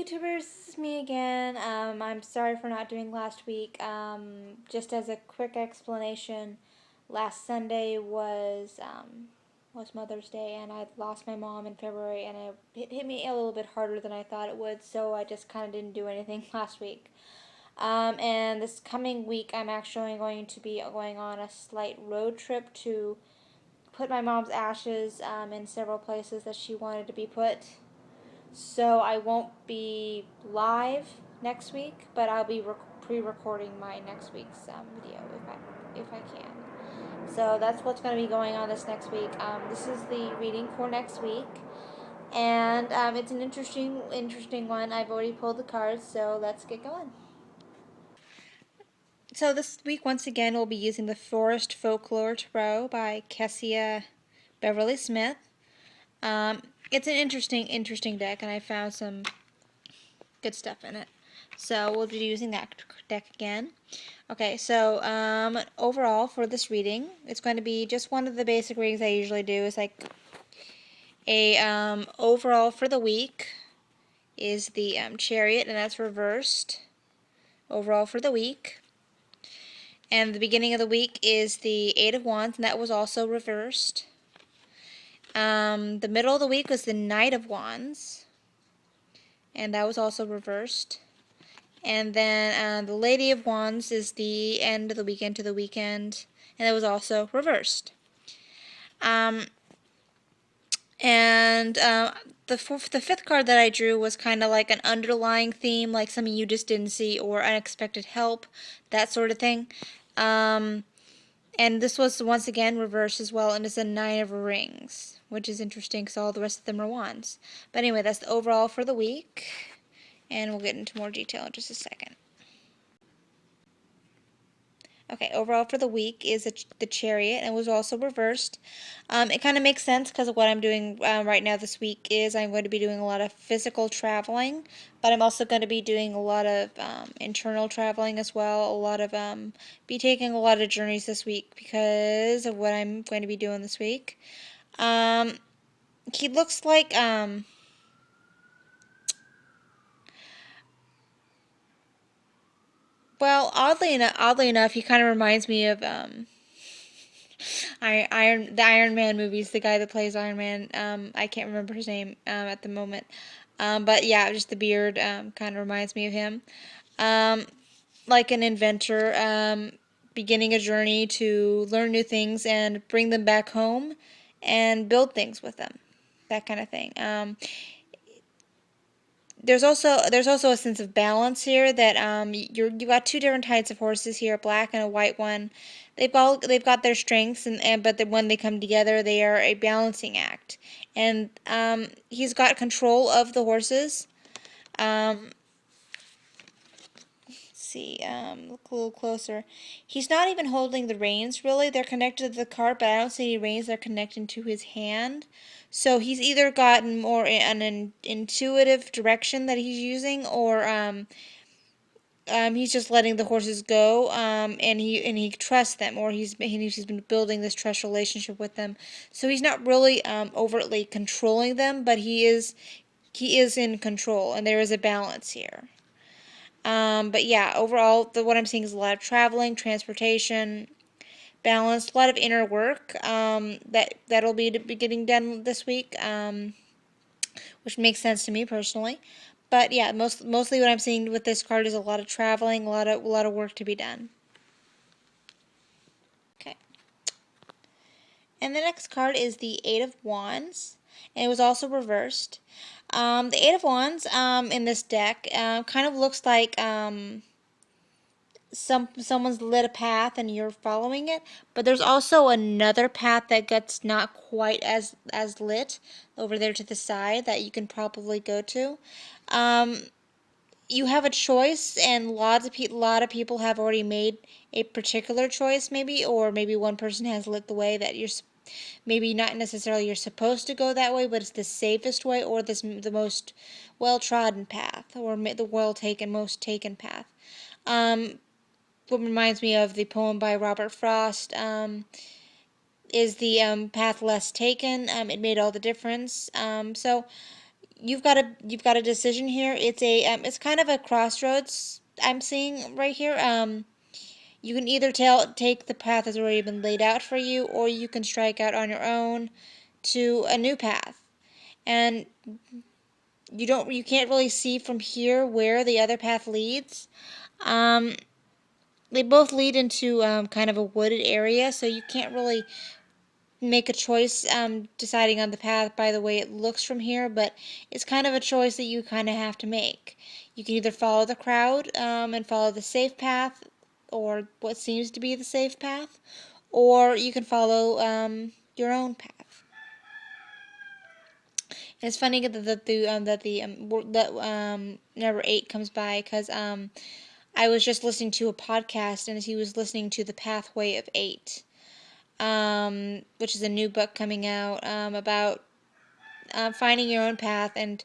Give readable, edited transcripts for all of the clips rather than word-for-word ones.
YouTubers, this is me again. I'm sorry for not doing last week. Just as a quick explanation, last Sunday was Mother's Day, and I lost my mom in February, and it hit me a little bit harder than I thought it would, so I just kind of didn't do anything last week. And this coming week, I'm actually going to be going on a slight road trip to put my mom's ashes in several places that she wanted to be put. So I won't be live next week, but I'll be pre-recording my next week's video if I can. So that's what's going to be going on this next week. This is the reading for next week, and it's an interesting one. I've already pulled the cards, so let's get going. So this week, once again, we'll be using the Forest Folklore Tarot by Kessia Beverly Smith. It's an interesting deck, and I found some good stuff in it. So we'll be using that deck again. Okay, so overall for this reading, it's going to be just one of the basic readings I usually do. Is like a overall for the week is the Chariot, and that's reversed. Overall for the week. And the beginning of the week is the Eight of Wands, and that was also reversed. The middle of the week was the Knight of Wands, and that was also reversed. And then the Lady of Wands is the end of the weekend to the weekend, and it was also reversed. The fifth card that I drew was kind of like an underlying theme, like something you just didn't see or unexpected help, that sort of thing. And this was once again reversed as well, and it's a Nine of Rings, which is interesting because all the rest of them are wands. But anyway, that's the overall for the week, and we'll get into more detail in just a second. Okay, overall for the week is the Chariot, and it was also reversed. It kind of makes sense because of what I'm doing right now this week is I'm going to be doing a lot of physical traveling, but I'm also going to be doing a lot of internal traveling as well. Be taking a lot of journeys this week because of what I'm going to be doing this week. He looks like well, oddly enough, he kind of reminds me of the Iron Man movies. The guy that plays Iron Man, I can't remember his name at the moment, but yeah, just the beard kind of reminds me of him. Like an inventor, beginning a journey to learn new things and bring them back home, and build things with them, that kind of thing. There's also a sense of balance here that you got two different types of horses here, a black and a white one. They've got their strengths, but when they come together, they are a balancing act. And he's got control of the horses. See, look a little closer. He's not even holding the reins, really. They're connected to the cart, but I don't see any reins. They're connected to his hand. So he's either gotten more an intuitive direction that he's using, or he's just letting the horses go, and he trusts them, or he's been building this trust relationship with them. So he's not really overtly controlling them, but he is in control, and there is a balance here. But yeah, overall, what I'm seeing is a lot of traveling, transportation, balance, a lot of inner work that'll be getting done this week, which makes sense to me personally. But yeah, mostly what I'm seeing with this card is a lot of traveling, a lot of work to be done. Okay. And the next card is the Eight of Wands, and it was also reversed. The Eight of Wands in this deck kind of looks like someone's lit a path and you're following it, but there's also another path that gets not quite as lit over there to the side that you can probably go to. You have a choice, and a lot of people have already made a particular choice, maybe, or maybe one person has lit the way that you're maybe not necessarily you're supposed to go that way, but it's the safest way, or the most well-trodden path, or the most taken path. What reminds me of the poem by Robert Frost is the path less taken. It made all the difference. So you've got a decision here. It's kind of a crossroads I'm seeing right here. You can either take the path that's already been laid out for you, or you can strike out on your own to a new path. And you can't really see from here where the other path leads. Um, they both lead into kind of a wooded area, so you can't really make a choice deciding on the path by the way it looks from here, but it's kind of a choice that you kind of have to make. You can either follow the crowd and follow the safe path, or what seems to be the safe path, or you can follow your own path. And it's funny that number 8 comes by because I was just listening to a podcast and he was listening to The Pathway of 8, which is a new book coming out about finding your own path and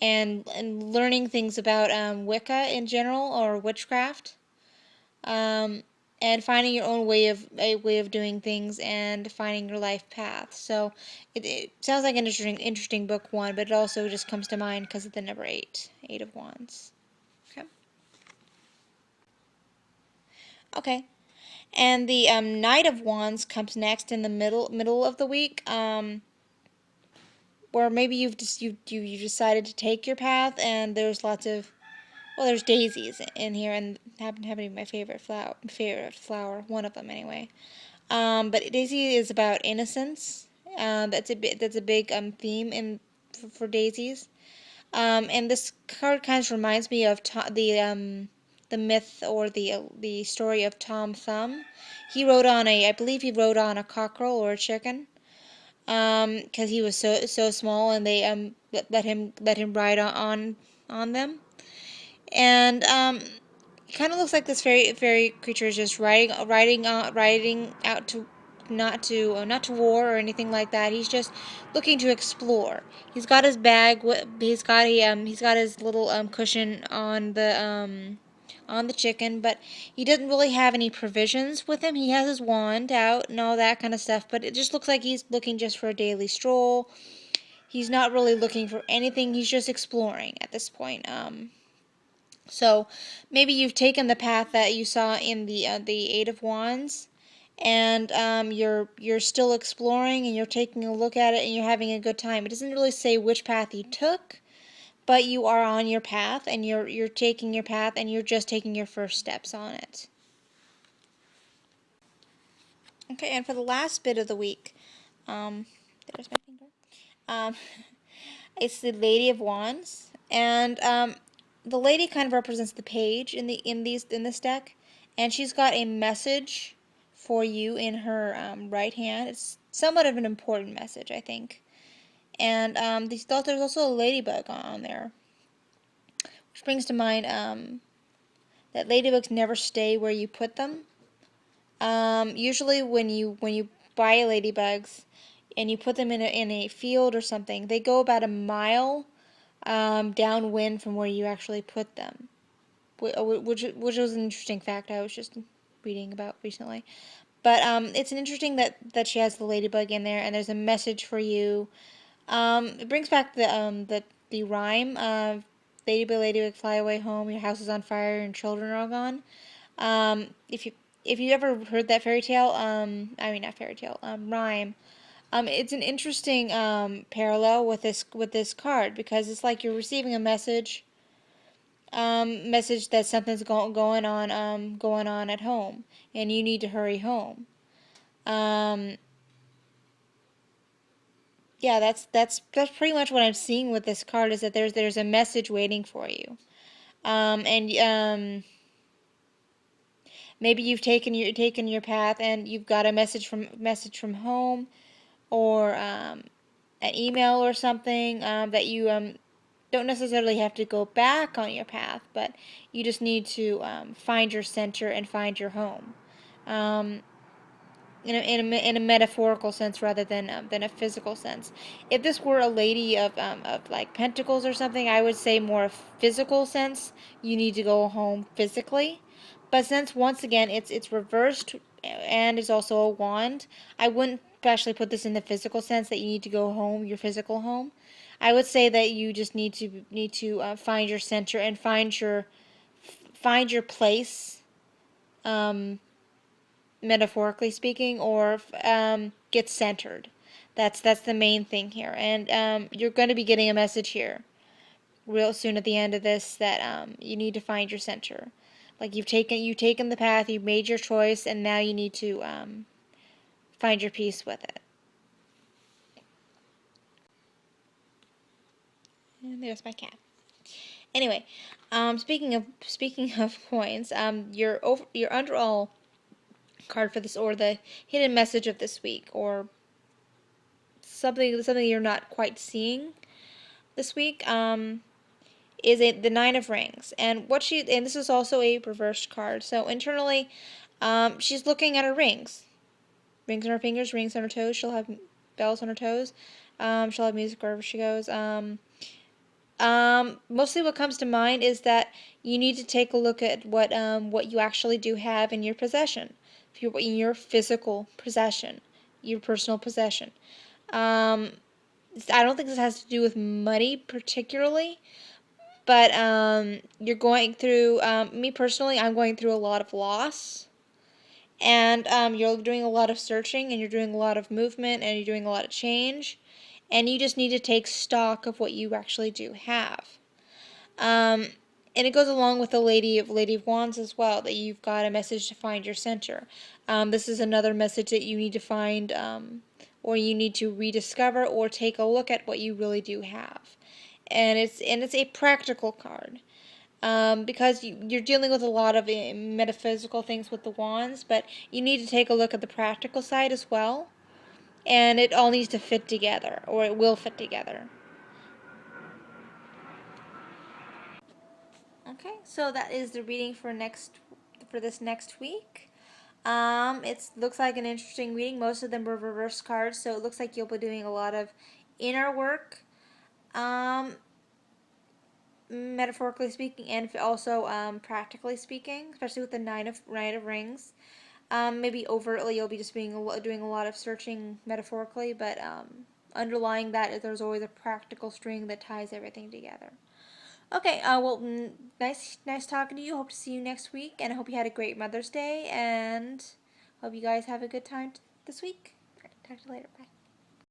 learning things about Wicca in general, or witchcraft, um, and finding your own way of doing things and finding your life path. So it sounds like an interesting book one, but it also just comes to mind because of the number 8, 8 of Wands. Okay. Okay. And the Knight of Wands comes next in the middle of the week. Where maybe you decided to take your path, and there's lots of, well, there's daisies in here, and happen to be my favorite flower, one of them anyway. But daisy is about innocence. That's a big theme for daisies. And this card kind of reminds me of the myth, or the story of Tom Thumb. I believe he rode on a cockerel or a chicken, because he was so small, and they let him ride on them, and it kind of looks like this fairy creature is just riding out to not to war or anything like that. He's just looking to explore. He's got his bag. He's got his little cushion on the chicken, but he doesn't really have any provisions with him. He has his wand out and all that kind of stuff, but it just looks like he's looking just for a daily stroll. He's not really looking for anything. He's just exploring at this point. So maybe you've taken the path that you saw in the 8 of Wands, and you're still exploring, and you're taking a look at it, and you're having a good time. It doesn't really say which path you took, but you are on your path, and you're taking your path, and you're just taking your first steps on it. Okay, and for the last bit of the week, there's my finger. Um, it's the Lady of Wands, and the lady kind of represents the page in this deck, and she's got a message for you in her right hand. It's somewhat of an important message, I think. And there's also a ladybug on there, which brings to mind that ladybugs never stay where you put them. Usually when you buy ladybugs and you put them in a field or something, they go about a mile downwind from where you actually put them, which was an interesting fact I was just reading about recently. But it's an interesting that she has the ladybug in there, and there's a message for you. It brings back the rhyme of ladybug, fly away home. Your house is on fire and children are all gone. If you ever heard that fairy tale, I mean not fairy tale, rhyme. It's an interesting parallel with this card, because it's like you're receiving a message that something's going on at home, and you need to hurry home. Yeah, that's pretty much what I'm seeing with this card, is that there's a message waiting for you. And maybe you've taken your path, and you've got a message from home, or an email or something, that you don't necessarily have to go back on your path, but you just need to find your center and find your home, um, in a metaphorical sense rather than a physical sense. If this were a lady of like pentacles or something, I would say more a physical sense. You need to go home physically, but since once again it's reversed and is also a wand, I wouldn't especially put this in the physical sense that you need to go home, your physical home. I would say that you just need to find your center and find your place, um, metaphorically speaking, or get centered. That's the main thing here, and you're going to be getting a message here real soon at the end of this that you need to find your center. Like you've taken the path, you've made your choice, and now you need to find your peace with it. And there's my cat. Anyway, speaking of coins, your underall card for this, or the hidden message of this week, or something you're not quite seeing this week, is the Nine of Rings, and this is also a reversed card. So internally, she's looking at her rings, rings on her fingers, rings on her toes. She'll have bells on her toes. She'll have music wherever she goes. Mostly what comes to mind is that you need to take a look at what you actually do have in your possession, in your physical possession, your personal possession. Um, I don't think this has to do with money particularly, but you're going through. Me personally, I'm going through a lot of loss, and you're doing a lot of searching, and you're doing a lot of movement, and you're doing a lot of change, and you just need to take stock of what you actually do have. Um, and it goes along with the Lady of Wands as well, that you've got a message to find your center. This is another message that you need to find, or you need to rediscover, or take a look at what you really do have. And it's a practical card. Because you're dealing with a lot of metaphysical things with the wands, but you need to take a look at the practical side as well. And it all needs to fit together, or it will fit together. Okay, so that is the reading for this next week. It looks like an interesting reading. Most of them were reverse cards, so it looks like you'll be doing a lot of inner work, um, metaphorically speaking, and also practically speaking, especially with the Nine of Rings. Maybe overtly, you'll be just doing a lot of searching metaphorically, but underlying that, there's always a practical string that ties everything together. Okay, well, nice talking to you. Hope to see you next week, and I hope you had a great Mother's Day, and hope you guys have a good time this week. Talk to you later. Bye.